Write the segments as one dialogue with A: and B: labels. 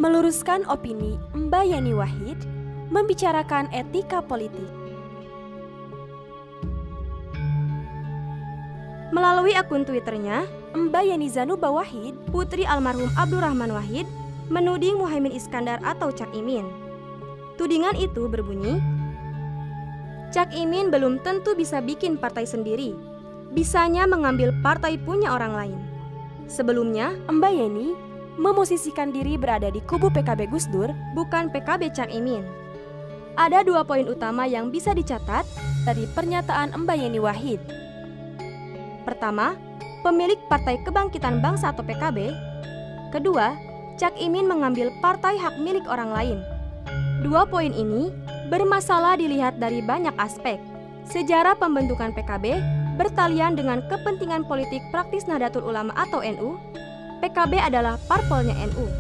A: meluruskan opini Mbak Yeni Wahid, membicarakan etika politik. Melalui akun Twitternya, Mbak Yeni Zanuba Wahid, putri almarhum Abdurrahman Wahid, menuding Muhaimin Iskandar atau Cak Imin. Tudingan itu berbunyi, Cak Imin belum tentu bisa bikin partai sendiri, bisanya mengambil partai punya orang lain. Sebelumnya, Mbak Yeni memosisikan diri berada di kubu PKB Gus Dur, bukan PKB Cak Imin. Ada 2 poin utama yang bisa dicatat dari pernyataan Mbak Yeni Wahid. Pertama, pemilik Partai Kebangkitan Bangsa atau PKB. Kedua, Cak Imin mengambil partai hak milik orang lain. 2 poin ini bermasalah dilihat dari banyak aspek. Sejarah pembentukan PKB bertalian dengan kepentingan politik praktis Nahdlatul Ulama atau NU. PKB adalah parpolnya NU.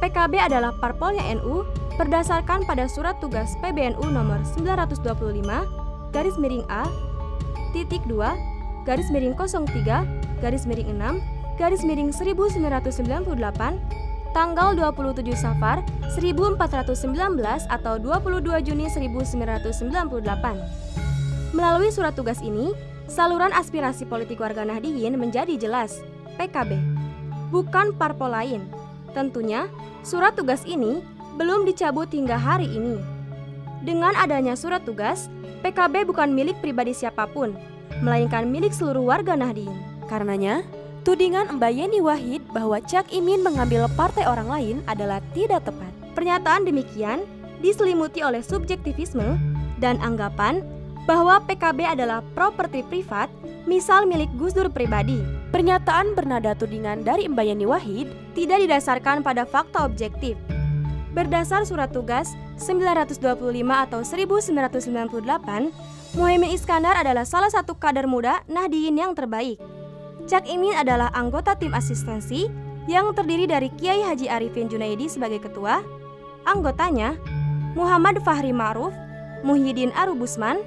A: PKB adalah parpolnya NU berdasarkan pada Surat Tugas PBNU nomor 922-02-03-03-6-1998 tanggal 27 Safar 1419 atau 22 Juni 1998. Melalui surat tugas ini, saluran aspirasi politik warga Nahdliyin menjadi jelas, PKB, bukan parpol lain. Tentunya, surat tugas ini belum dicabut hingga hari ini. Dengan adanya surat tugas, PKB bukan milik pribadi siapapun, melainkan milik seluruh warga Nahdliyin. Karenanya, tudingan Mbak Yeni Wahid bahwa Cak Imin mengambil partai orang lain adalah tidak tepat. Pernyataan demikian diselimuti oleh subjektivisme dan anggapan bahwa PKB adalah properti privat, misal milik Gus Dur pribadi. Pernyataan bernada tudingan dari Mbak Yeni Wahid tidak didasarkan pada fakta objektif. Berdasar surat tugas 925 atau 1998, Muhaimin Iskandar adalah salah satu kader muda Nahdliyin yang terbaik. Cak Imin adalah anggota tim asistensi yang terdiri dari Kiai Haji Arifin Junaidi sebagai ketua, anggotanya Muhammad Fahri Ma'ruf, Muhyiddin Arubusman,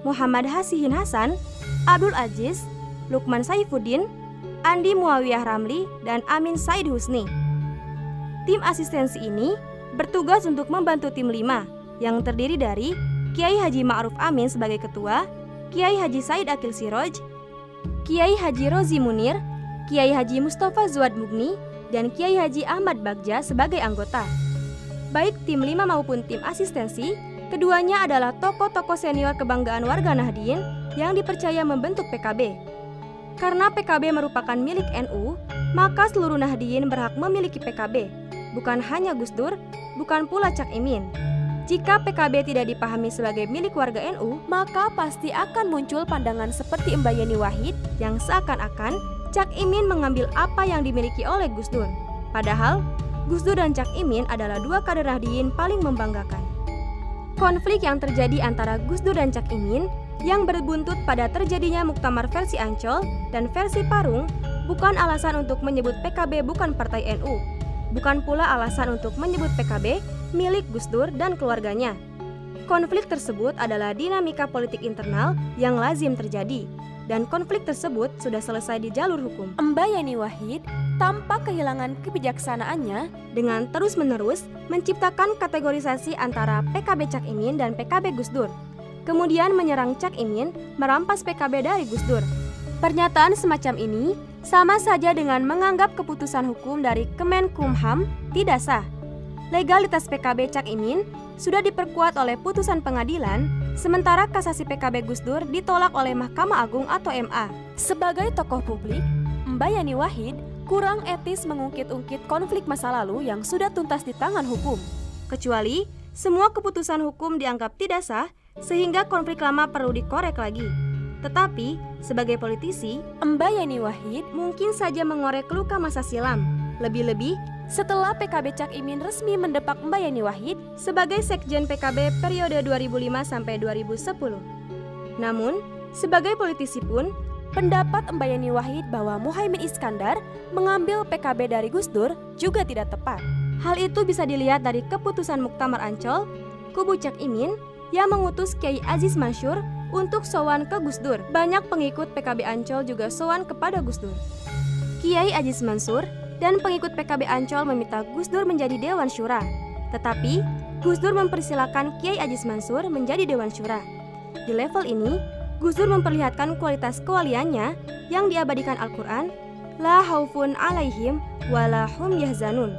A: Muhammad Hasihin Hasan, Abdul Aziz, Lukman Saifuddin, Andi Muawiyah Ramli, dan Amin Said Husni. Tim asistensi ini bertugas untuk membantu tim 5 yang terdiri dari Kiai Haji Ma'ruf Amin sebagai ketua, Kiai Haji Said Akil Siroj, Kiai Haji Rozi Munir, Kiai Haji Mustafa Zuad Mugni, dan Kiai Haji Ahmad Bagja sebagai anggota. Baik tim 5 maupun tim asistensi, keduanya adalah tokoh-tokoh senior kebanggaan warga Nahdliyin yang dipercaya membentuk PKB. Karena PKB merupakan milik NU, maka seluruh Nahdliyin berhak memiliki PKB, bukan hanya Gus Dur, bukan pula Cak Imin. Jika PKB tidak dipahami sebagai milik warga NU, maka pasti akan muncul pandangan seperti Mbak Yeni Wahid yang seakan-akan Cak Imin mengambil apa yang dimiliki oleh Gus Dur. Padahal, Gus Dur dan Cak Imin adalah 2 kader Nahdliyin paling membanggakan. Konflik yang terjadi antara Gus Dur dan Cak Imin yang berbuntut pada terjadinya muktamar versi Ancol dan versi Parung bukan alasan untuk menyebut PKB bukan partai NU, bukan pula alasan untuk menyebut PKB milik Gus Dur dan keluarganya. Konflik tersebut adalah dinamika politik internal yang lazim terjadi, dan konflik tersebut sudah selesai di jalur hukum. Mbak Yeni Wahid tampak kehilangan kebijaksanaannya dengan terus-menerus menciptakan kategorisasi antara PKB Cak Imin dan PKB Gus Dur, kemudian menyerang Cak Imin merampas PKB dari Gus Dur. Pernyataan semacam ini sama saja dengan menganggap keputusan hukum dari Kemenkumham tidak sah. Legalitas PKB Cak Imin sudah diperkuat oleh putusan pengadilan, sementara kasasi PKB Gus Dur ditolak oleh Mahkamah Agung atau MA. Sebagai tokoh publik, Mbak Yeni Wahid kurang etis mengungkit-ungkit konflik masa lalu yang sudah tuntas di tangan hukum. Kecuali semua keputusan hukum dianggap tidak sah, sehingga konflik lama perlu dikorek lagi. Tetapi, sebagai politisi, Mbak Yeni Wahid mungkin saja mengorek luka masa silam. Lebih-lebih, setelah PKB Cak Imin resmi mendepak Mbak Yeni Wahid sebagai Sekjen PKB periode 2005 sampai 2010. Namun, sebagai politisi pun, pendapat Mbak Yeni Wahid bahwa Muhaimin Iskandar mengambil PKB dari Gus Dur juga tidak tepat. Hal itu bisa dilihat dari keputusan Muktamar Ancol, kubu Cak Imin yang mengutus Kiai Aziz Mansur untuk sowan ke Gus Dur. Banyak pengikut PKB Ancol juga sowan kepada Gus Dur. Kiai Aziz Mansur dan pengikut PKB Ancol meminta Gus Dur menjadi Dewan Syura. Tetapi, Gus Dur mempersilahkan Kiai Aziz Mansur menjadi Dewan Syura. Di level ini, Gus Dur memperlihatkan kualitas kewaliannya yang diabadikan Al-Quran, La haufun alaihim wa la hum yahzanun.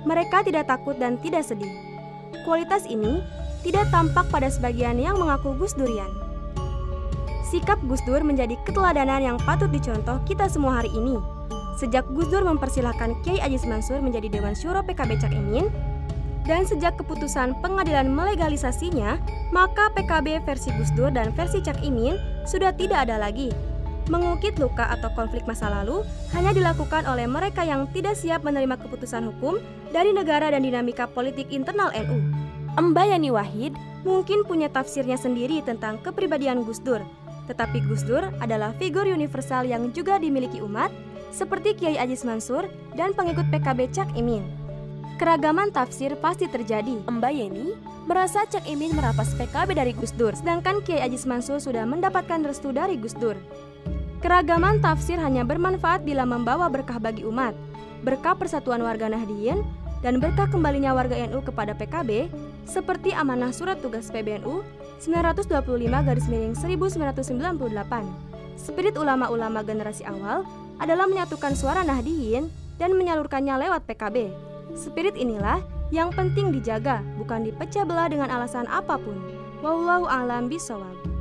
A: Mereka tidak takut dan tidak sedih. Kualitas ini tidak tampak pada sebagian yang mengaku Gus Durian. Sikap Gus Dur menjadi keteladanan yang patut dicontoh kita semua hari ini. Sejak Gus Dur mempersilahkan Kiai Aziz Mansur menjadi Dewan Syuro PKB Cak Imin, dan sejak keputusan pengadilan melegalisasinya, maka PKB versi Gus Dur dan versi Cak Imin sudah tidak ada lagi. Mengukit luka atau konflik masa lalu hanya dilakukan oleh mereka yang tidak siap menerima keputusan hukum dari negara dan dinamika politik internal NU. Mbak Yani Wahid mungkin punya tafsirnya sendiri tentang kepribadian Gus Dur, tetapi Gus Dur adalah figur universal yang juga dimiliki umat, seperti Kiai Aziz Mansur dan pengikut PKB Cak Imin. Keragaman tafsir pasti terjadi. Mbak Yeni merasa Cak Imin merampas PKB dari Gus Dur, sedangkan Kiai Aziz Mansur sudah mendapatkan restu dari Gus Dur. Keragaman tafsir hanya bermanfaat bila membawa berkah bagi umat, berkah persatuan warga Nahdliyin, dan berkah kembalinya warga NU kepada PKB, seperti amanah Surat Tugas PBNU 925/1998. Spirit ulama-ulama generasi awal adalah menyatukan suara Nahdliyin dan menyalurkannya lewat PKB. Spirit inilah yang penting dijaga, bukan dipecah belah dengan alasan apapun. Wallahu a'lam bishawab.